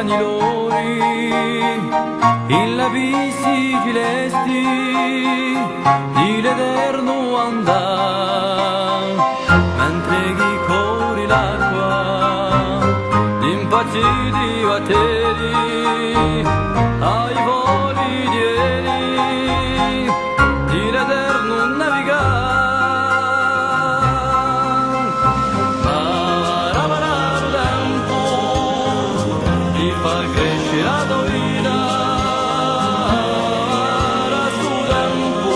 bagnilori, in la bici gilesti, di l'Eterno andà, mentre chi corri l'acqua, di impazziti batteri, ai voli di ieri, di l'Eterno navigare. Fa crescere la tua vita, su tempo,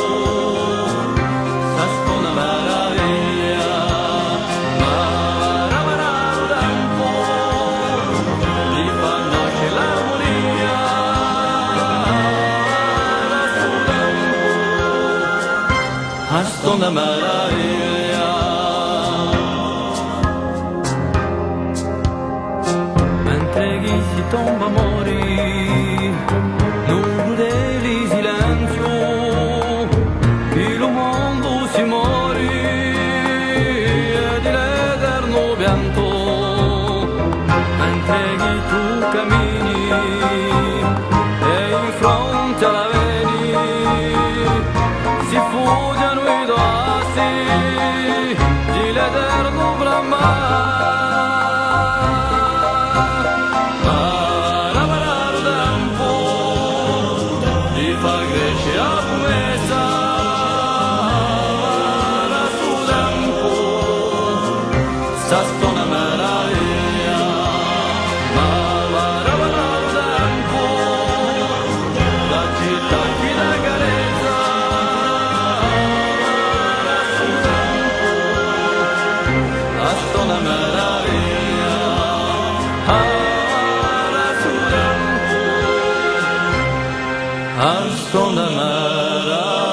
sa sto una meraviglia, ma tempo, ti fa nascere l'armonia, su tempo, a sto una meraviglia. Mentre chi si tomba mori, non di silenzio, il mondo si muore e di l'eterno pianto. Mentre chi tu cammini e in fronte alla veni, si fuggiano i dossi di l'eterno bramare. Fa crescere la promessa, su tempo, sta sto una meraviglia, ma tempo, la città qui da carezza, su tempo, sta una meraviglia, su tempo. Astonda mera